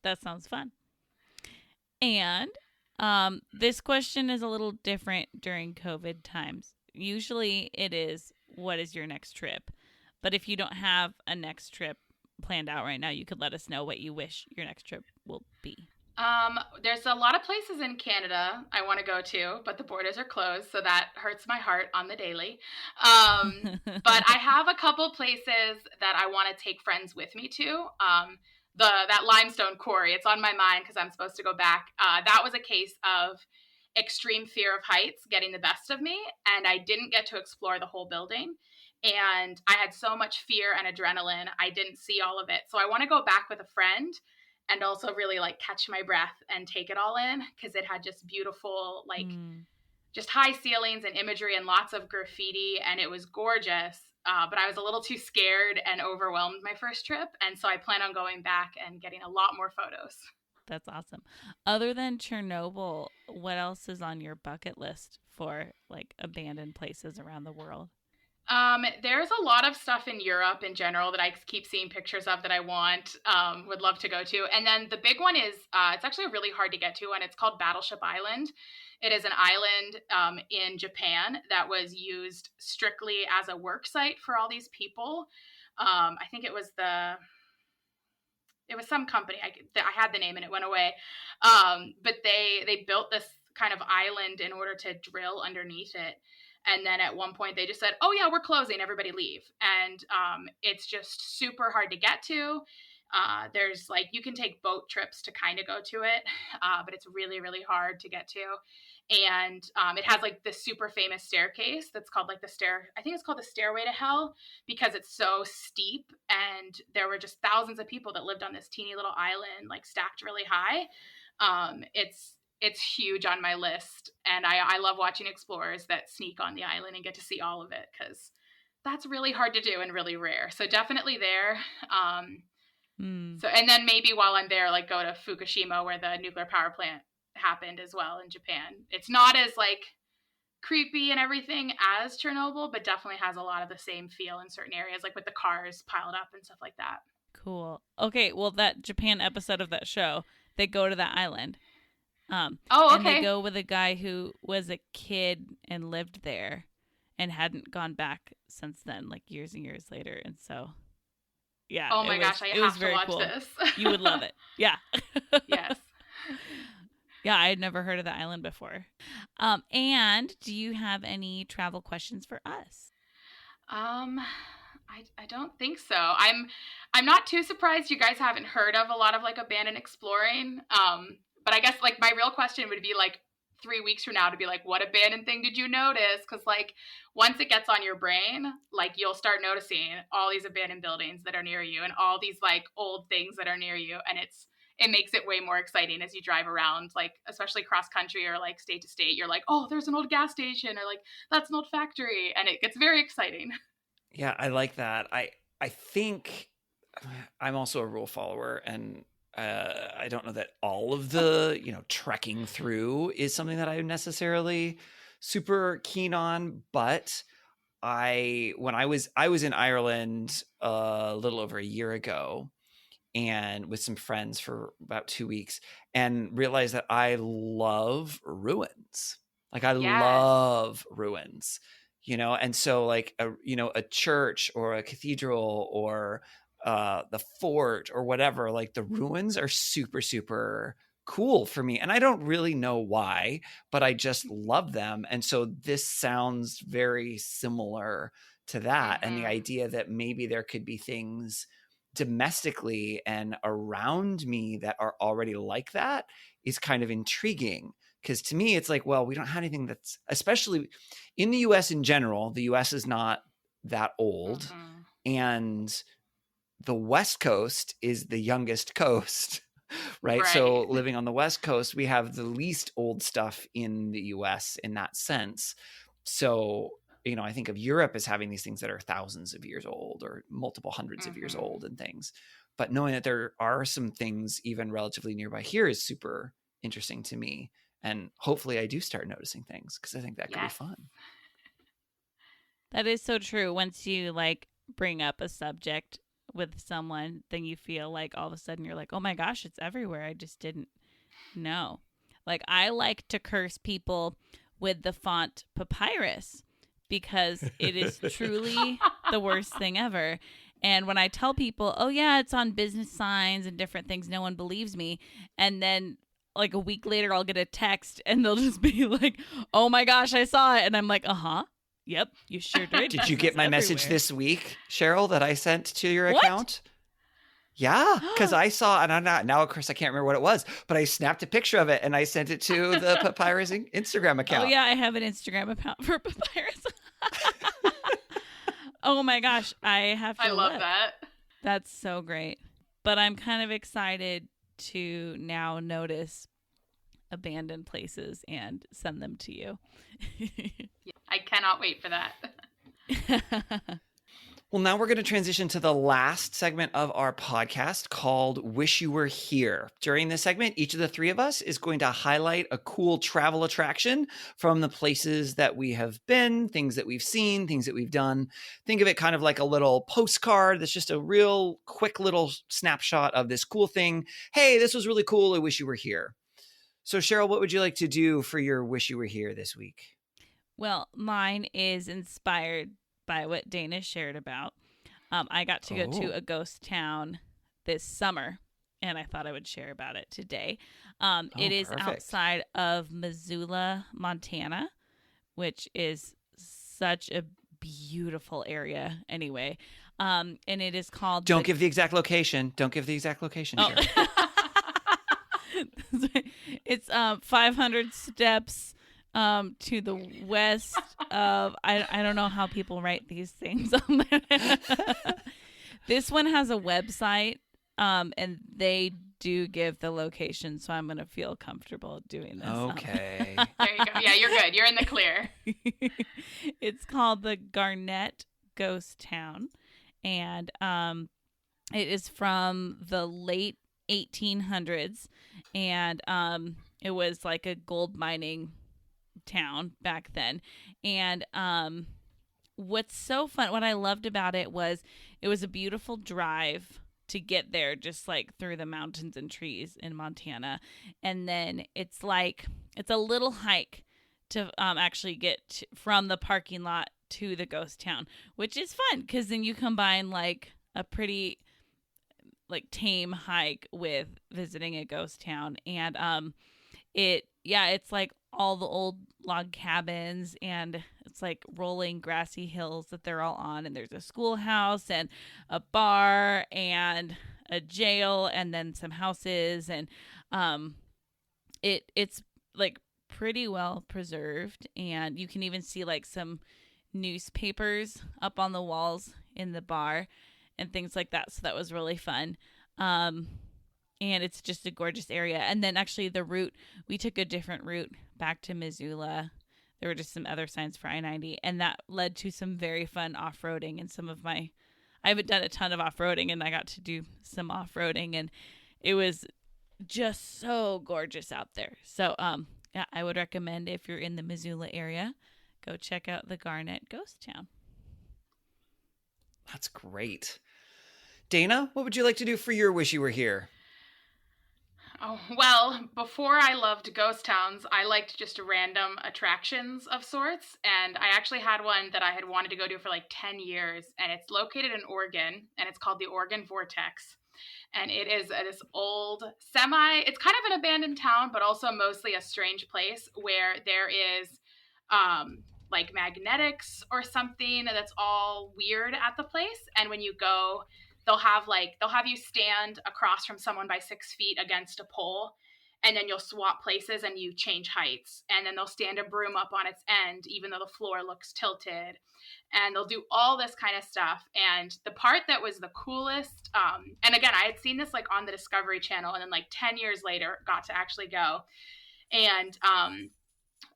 That sounds fun. And this question is a little different during COVID times. Usually it is, what is your next trip? But if you don't have a next trip planned out right now, you could let us know what you wish your next trip will be. There's a lot of places in Canada I want to go to, but the borders are closed, so that hurts my heart on the daily. But I have a couple places that I want to take friends with me to. That limestone quarry, it's on my mind because I'm supposed to go back. That was a case of extreme fear of heights getting the best of me, and I didn't get to explore the whole building. And I had so much fear and adrenaline, I didn't see all of it. So I want to go back with a friend and also really like catch my breath and take it all in, because it had just beautiful, like just high ceilings and imagery and lots of graffiti, and it was gorgeous. But I was a little too scared and overwhelmed my first trip. And so I plan on going back and getting a lot more photos. That's awesome. Other than Chernobyl, what else is on your bucket list for like abandoned places around the world? There's a lot of stuff in Europe in general that I keep seeing pictures of that I would love to go to. And then the big one is, it's actually really hard to get to, and it's called Battleship Island. It is an island in Japan that was used strictly as a work site for all these people. I think it was some company. I had the name and it went away. But they built this kind of island in order to drill underneath it. And then at one point they just said, oh yeah, we're closing, everybody leave. And it's just super hard to get to. There's like, you can take boat trips to kind of go to it, but it's really, really hard to get to. And it has like this super famous staircase that's called like I think it's called the Stairway to Hell, because it's so steep, and there were just thousands of people that lived on this teeny little island, like stacked really high. It's huge on my list, and I love watching explorers that sneak on the island and get to see all of it, because that's really hard to do and really rare. So definitely there. So, and then maybe while I'm there, like go to Fukushima, where the nuclear power plant happened as well in Japan. It's not as like creepy and everything as Chernobyl, but definitely has a lot of the same feel in certain areas, like with the cars piled up and stuff like that. Cool. Okay, well, that Japan episode of that show, they go to that island. Okay. And they go with a guy who was a kid and lived there and hadn't gone back since then, like years and years later. And so, yeah. Oh my gosh, I have to watch this. You would love it. Yeah. Yes. Yeah, I had never heard of the island before. And do you have any travel questions for us? I don't think so. I'm not too surprised you guys haven't heard of a lot of like abandoned exploring. But I guess like my real question would be like 3 weeks from now to be like, what abandoned thing did you notice? Because like once it gets on your brain, like you'll start noticing all these abandoned buildings that are near you and all these like old things that are near you, and it makes it way more exciting as you drive around, like especially cross country or like state to state. You're like, oh, there's an old gas station, or like that's an old factory, and it gets very exciting. Yeah, I like that. I think I'm also a rule follower, and I don't know that all of the, trekking through is something that I'm necessarily super keen on, but when I was in Ireland a little over a year ago, and with some friends for about 2 weeks, and realized that I love ruins. Like I love ruins, and so like a church or a cathedral or the fort or whatever, like the ruins are super, super cool for me. And I don't really know why, but I just love them. And so this sounds very similar to that. And the idea that maybe there could be things domestically and around me that are already like that is kind of intriguing. Because to me, it's like, well, we don't have anything that's, especially in the US in general, the US is not that old. And the West Coast is the youngest coast, right? So living on the West Coast, we have the least old stuff in the US in that sense. So, I think of Europe as having these things that are thousands of years old or multiple hundreds of years old and things. But knowing that there are some things even relatively nearby here is super interesting to me. And hopefully I do start noticing things because I think that could be fun. That is so true. Once you like bring up a subject with someone, then you feel like all of a sudden you're like, oh my gosh, it's everywhere. I just didn't know. Like I like to curse people with the font papyrus because it is truly the worst thing ever. And when I tell people, oh yeah, it's on business signs and different things, no one believes me. And then like a week later, I'll get a text and they'll just be like, oh my gosh, I saw it. And I'm like, yep, you sure did. Did you get my message this week, Cheryl, that I sent to your account? Yeah, because I saw, and I'm not, now of course I can't remember what it was, but I snapped a picture of it and I sent it to the Papyrus Instagram account. Oh yeah, I have an Instagram account for Papyrus. Oh my gosh, I have to I love that. That's so great. But I'm kind of excited to now notice abandoned places and send them to you. I cannot wait for that. Well, now we're going to transition to the last segment of our podcast called Wish You Were Here. During this segment, each of the three of us is going to highlight a cool travel attraction from the places that we have been, things that we've seen, things that we've done. Think of it kind of like a little postcard that's just a real quick little snapshot of this cool thing. Hey, this was really cool. I wish you were here. So Cheryl, what would you like to do for your Wish You Were Here this week? Well, mine is inspired by what Dana shared about. I got to go to a ghost town this summer, and I thought I would share about it today. It is outside of Missoula, Montana, which is such a beautiful area anyway. And it is called... Don't give the exact location. Don't give the exact location, Cheryl. It's 500 steps to the west of, I don't know how people write these things on there. This one has a website, and they do give the location, so I'm going to feel comfortable doing this. Okay. There you go. Yeah, you're good. You're in the clear. It's called the Garnett Ghost Town, and it is from the late 1800s, and it was like a gold mining town back then. And what's so fun, what I loved about it was a beautiful drive to get there, just like through the mountains and trees in Montana. And then it's a little hike to actually get from the parking lot to the ghost town, which is fun because then you combine like a pretty like tame hike with visiting a ghost town. And it's like all the old log cabins, and it's like rolling grassy hills that they're all on, and there's a schoolhouse and a bar and a jail and then some houses, and it's like pretty well preserved, and you can even see like some newspapers up on the walls in the bar and things like that. So that was really fun. And it's just a gorgeous area. And then actually we took a different route back to Missoula. There were just some other signs for I-90, and that led to some very fun off-roading. And I haven't done a ton of off-roading, and I got to do some off-roading, and it was just so gorgeous out there. So, yeah, I would recommend if you're in the Missoula area, go check out the Garnett Ghost Town. That's great. Dana, what would you like to do for your Wish You Were Here? Oh, well, before I loved ghost towns, I liked just random attractions of sorts. And I actually had one that I had wanted to go to for like 10 years. And it's located in Oregon, and it's called the Oregon Vortex. And it is this old it's kind of an abandoned town, but also mostly a strange place where there is like magnetics or something that's all weird at the place. And when you go, they'll have you stand across from someone by 6 feet against a pole, and then you'll swap places and you change heights. And then they'll stand a broom up on its end, even though the floor looks tilted. And they'll do all this kind of stuff. And the part that was the coolest, and again, I had seen this like on the Discovery Channel, and then like 10 years later got to actually go. And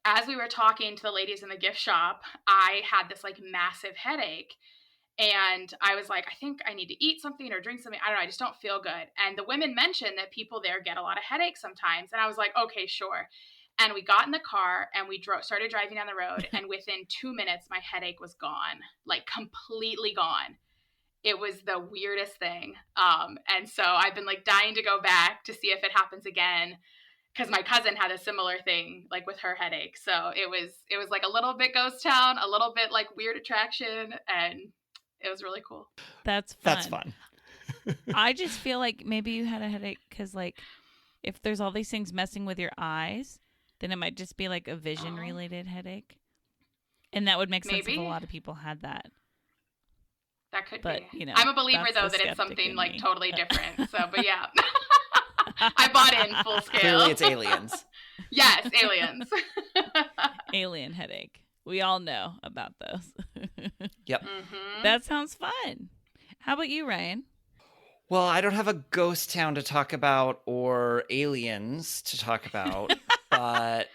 as we were talking to the ladies in the gift shop, I had this like massive headache. And I was like, I think I need to eat something or drink something. I don't know. I just don't feel good. And the women mentioned that people there get a lot of headaches sometimes. And I was like, okay, sure. And we got in the car and we started driving down the road. And within 2 minutes, my headache was gone, like completely gone. It was the weirdest thing. And so I've been like dying to go back to see if it happens again, because my cousin had a similar thing like with her headache. So it was like a little bit ghost town, a little bit like weird attraction, and it was really cool. That's fun. That's fun. I just feel like maybe you had a headache because, like, if there's all these things messing with your eyes, then it might just be like a vision-related headache. And that would make sense if a lot of people had that. That could but, be. You know, I'm a believer, though, that it's something, like, totally different. So, but yeah. I bought in full scale. Clearly it's aliens. Yes, aliens. Alien headache. We all know about those. Yep. Mm-hmm. That sounds fun. How about you, Ryan? Well, I don't have a ghost town to talk about or aliens to talk about, but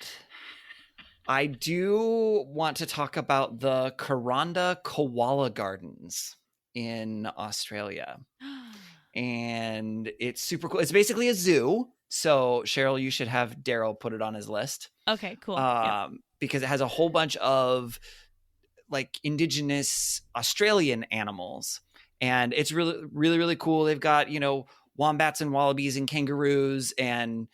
I do want to talk about the Kuranda Koala Gardens in Australia. And it's super cool. It's basically a zoo. So, Cheryl, you should have Daryl put it on his list. Okay, cool. Because it has a whole bunch of like indigenous Australian animals. And it's really, really, really cool. They've got, you know, wombats and wallabies and kangaroos and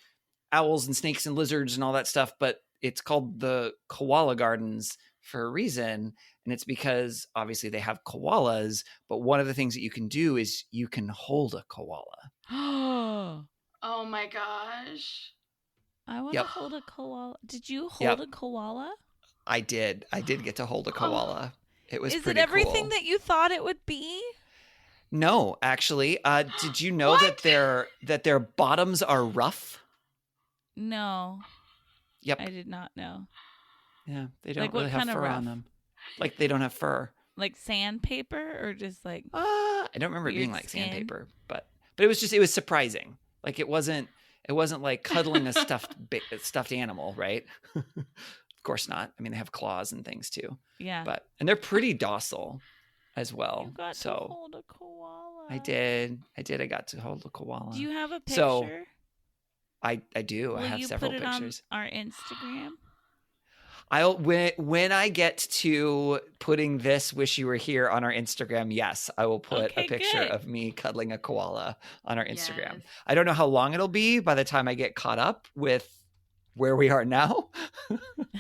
owls and snakes and lizards and all that stuff. But it's called the Koala Gardens for a reason. And it's because obviously they have koalas. But one of the things that you can do is you can hold a koala. Oh my gosh. I want to hold a koala. Did you hold a koala? I did. I did get to hold a koala. It was Is pretty it everything cool. that you thought it would be? No, actually. Did you know that their bottoms are rough? No. Yep. I did not know. Yeah, they don't Like, really what have kind of fur rough? on them. Like they don't have fur. Like sandpaper or just like I don't remember it being weird like skin? sandpaper, but it was surprising. Like it wasn't like cuddling a stuffed animal, right? Of course not. I mean, they have claws and things too. Yeah. And they're pretty docile as well. You got so to hold a koala. I did. I got to hold a koala. Do you have a picture? So, I do. Will I have you several put it pictures. on our Instagram? When I get to putting this "Wish You Were Here" on our Instagram, yes, I will put Okay, a picture good. of me cuddling a koala on our Instagram. Yes. I don't know how long it'll be by the time I get caught up with where we are now,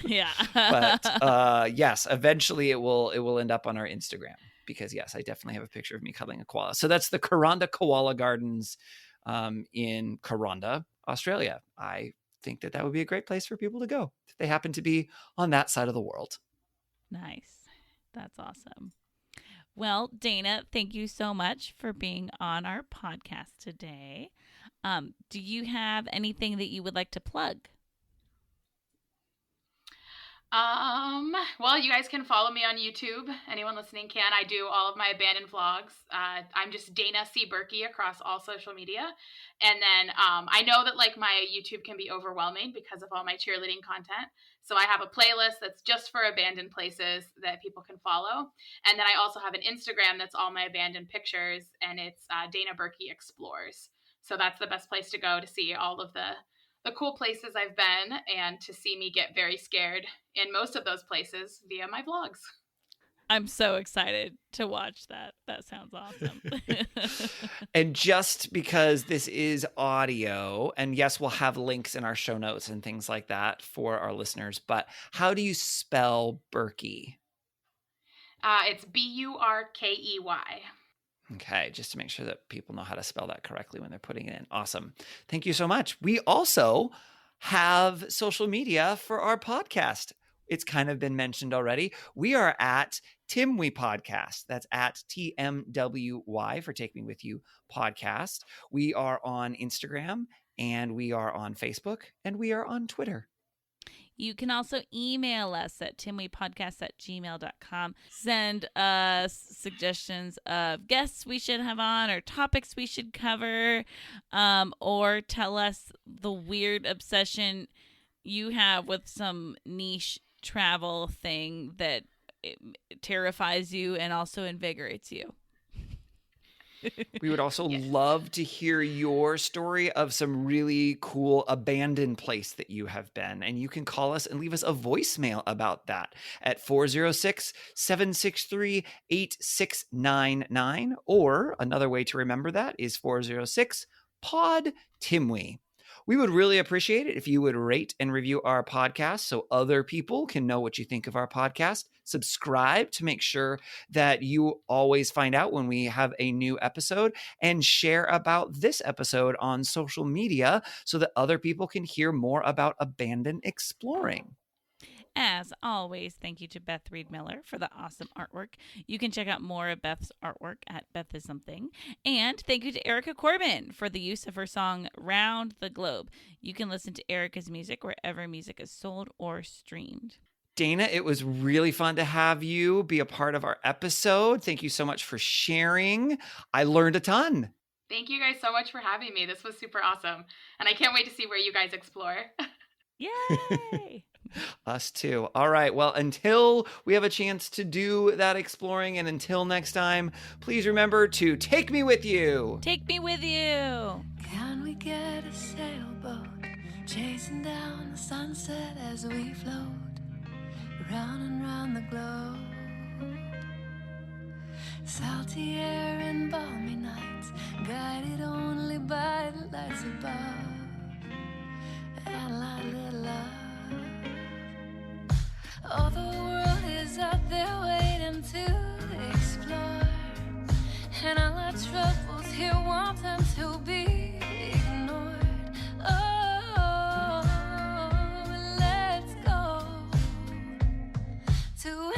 Yeah. but yes, eventually it will end up on our Instagram because yes, I definitely have a picture of me cuddling a koala. So that's the Kuranda Koala Gardens in Kuranda, Australia. I think that would be a great place for people to go if they happen to be on that side of the world. Nice. That's awesome. Well, Dana, thank you so much for being on our podcast today. Do you have anything that you would like to plug? Well, you guys can follow me on YouTube. Anyone listening can. I do all of my abandoned vlogs. I'm just Dana C Burkey across all social media. And then I know that like my YouTube can be overwhelming because of all my cheerleading content. So I have a playlist that's just for abandoned places that people can follow. And then I also have an Instagram that's all my abandoned pictures, and it's Dana Burkey Explores. So that's the best place to go to see all of the cool places I've been and to see me get very scared in most of those places via my vlogs. I'm so excited to watch that. That sounds awesome. And just because this is audio, and yes, we'll have links in our show notes and things like that for our listeners, but how do you spell Burkey? It's Burkey. Okay, just to make sure that people know how to spell that correctly when they're putting it in. Awesome. Thank you so much. We also have social media for our podcast. It's kind of been mentioned already. We are at Timwe Podcast. That's at TMWY for Take Me With You podcast. We are on Instagram, and we are on Facebook, and we are on Twitter. You can also email us at timwepodcast@gmail.com. Send us suggestions of guests we should have on or topics we should cover, or tell us the weird obsession you have with some niche travel thing that terrifies you and also invigorates you. We would also love to hear your story of some really cool abandoned place that you have been. And you can call us and leave us a voicemail about that at 406-763-8699. Or another way to remember that is 406-POD-TIMWE. We would really appreciate it if you would rate and review our podcast so other people can know what you think of our podcast. Subscribe to make sure that you always find out when we have a new episode, and share about this episode on social media so that other people can hear more about abandoned exploring. As always, thank you to Beth Reed Miller for the awesome artwork. You can check out more of Beth's artwork at Beth Is Something. And thank you to Erica Corbin for the use of her song Round the Globe. You can listen to Erica's music wherever music is sold or streamed. Dana, it was really fun to have you be a part of our episode. Thank you so much for sharing. I learned a ton. Thank you guys so much for having me. This was super awesome. And I can't wait to see where you guys explore. Yay! Us too. All right. Well, until we have a chance to do that exploring, and until next time, please remember to take me with you. Take me with you. Can we get a sailboat chasing down the sunset as we float round and round the globe? Salty air and balmy nights, guided only by the lights above, and light little love. All the world is out there waiting to explore, and all our troubles here want them to be ignored. Oh, let's go to